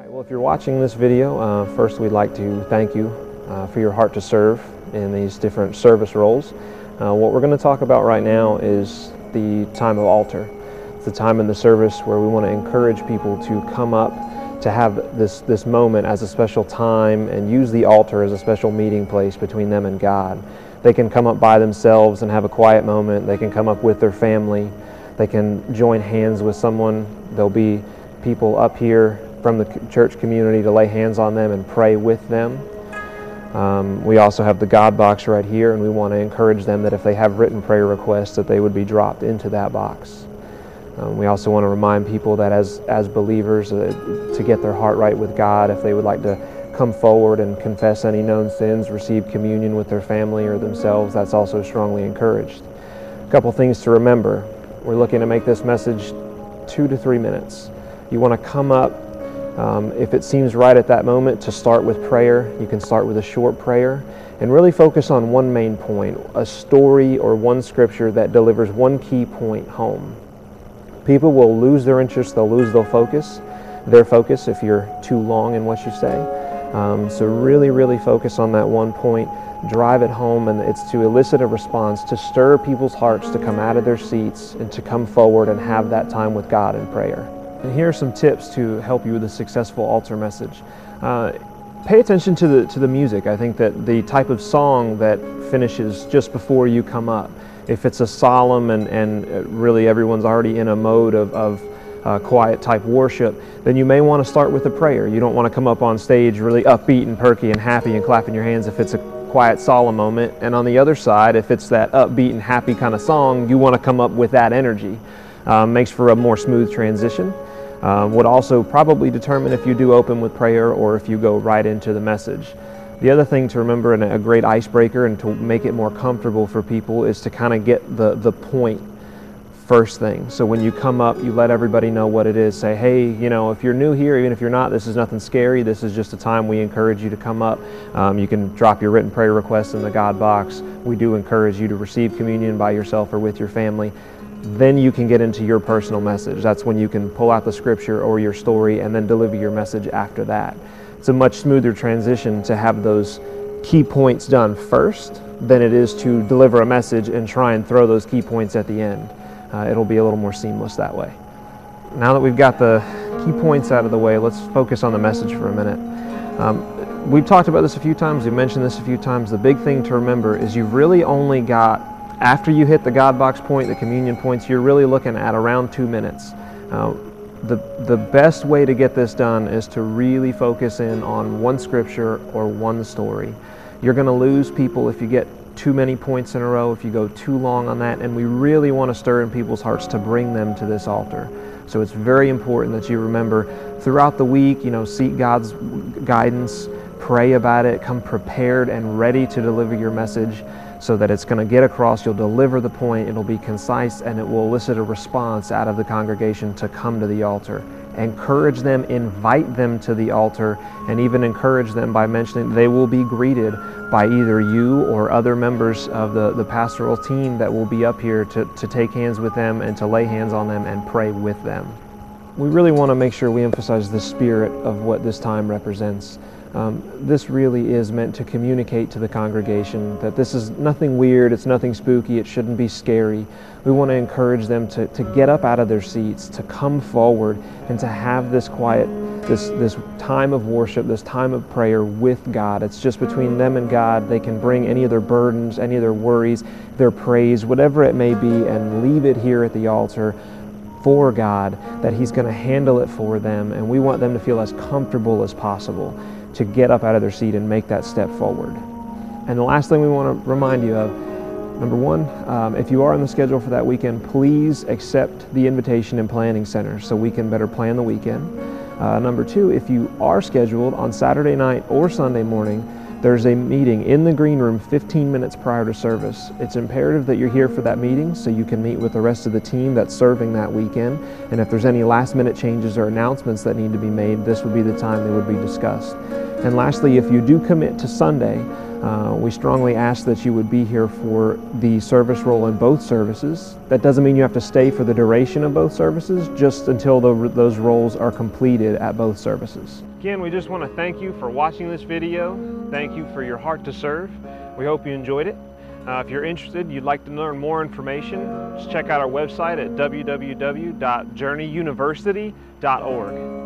Well, if you're watching this video, first we'd like to thank you for your heart to serve in these different service roles. What we're going to talk about right now is the time of altar. It's the time in the service where we want to encourage people to come up to have this moment as a special time and use the altar as a special meeting place between them and God. They can come up by themselves and have a quiet moment. They can come up with their family. They can join hands with someone. There'll be people up here from the church community to lay hands on them and pray with them. We also have the God box right here, and we want to encourage them that if they have written prayer requests that they would be dropped into that box. We also want to remind people that as believers to get their heart right with God, if they would like to come forward and confess any known sins, receive communion with their family or themselves, that's also strongly encouraged. A couple things to remember. We're looking to make this message 2 to 3 minutes. You want to come up, if it seems right at that moment, to start with prayer. You can start with a short prayer and really focus on one main point, a story or one scripture that delivers one key point home. People will lose their interest, they'll lose their focus if you're too long in what you say. So really focus on that one point, drive it home, and it's to elicit a response, to stir people's hearts to come out of their seats and to come forward and have that time with God in prayer. And here are some tips to help you with a successful altar message. Pay attention to the music. I think that the type of song that finishes just before you come up, if it's a solemn and really everyone's already in a mode of quiet type worship, then you may want to start with a prayer. You don't want to come up on stage really upbeat and perky and happy and clapping your hands if it's a quiet, solemn moment. And on the other side, if it's that upbeat and happy kind of song, you want to come up with that energy. Makes for a more smooth transition. Would also probably determine if you do open with prayer or if you go right into the message. The other thing to remember, and a great icebreaker and to make it more comfortable for people, is to kind of get the point first thing. So when you come up, you let everybody know what it is. Say, hey, you know, if you're new here, even if you're not, this is nothing scary. This is just a time we encourage you to come up. You can drop your written prayer requests in the God box. We do encourage you to receive communion by yourself or with your family. Then you can get into your personal message. That's when you can pull out the scripture or your story and then deliver your message after that. It's a much smoother transition to have those key points done first than it is to deliver a message and try and throw those key points at the end. It'll be a little more seamless that way. Now that we've got the key points out of the way, let's focus on the message for a minute. We've talked about this a few times, we've mentioned this a few times. The big thing to remember is you've really only got, after you hit the God box point, the communion points, you're really looking at around 2 minutes. The best way to get this done is to really focus in on one scripture or one story. You're going to lose people if you get too many points in a row, if you go too long on that, and we really want to stir in people's hearts to bring them to this altar. So it's very important that you remember throughout the week, seek God's guidance, pray about it, come prepared and ready to deliver your message so that it's going to get across. You'll deliver the point, it'll be concise, and it will elicit a response out of the congregation to come to the altar. Encourage them, invite them to the altar, and even encourage them by mentioning they will be greeted by either you or other members of the pastoral team that will be up here to take hands with them and to lay hands on them and pray with them. We really want to make sure we emphasize the spirit of what this time represents. This really is meant to communicate to the congregation that this is nothing weird, it's nothing spooky, it shouldn't be scary. We want to encourage them to get up out of their seats, to come forward and to have this quiet, this time of worship, this time of prayer with God. It's just between them and God. They can bring any of their burdens, any of their worries, their praise, whatever it may be, and leave it here at the altar for God, that He's going to handle it for them, and we want them to feel as comfortable as possible to get up out of their seat and make that step forward. And the last thing we want to remind you of, number one, if you are on the schedule for that weekend, please accept the invitation in Planning Center so we can better plan the weekend. Number two, if you are scheduled on Saturday night or Sunday morning, there's a meeting in the green room 15 minutes prior to service. It's imperative that you're here for that meeting so you can meet with the rest of the team that's serving that weekend. And if there's any last minute changes or announcements that need to be made, this would be the time they would be discussed. And lastly, if you do commit to Sunday, We strongly ask that you would be here for the service role in both services. That doesn't mean you have to stay for the duration of both services, just until those roles are completed at both services. Again, we just want to thank you for watching this video. Thank you for your heart to serve. We hope you enjoyed it. If you're interested, you'd like to learn more information, just check out our website at www.journeyuniversity.org.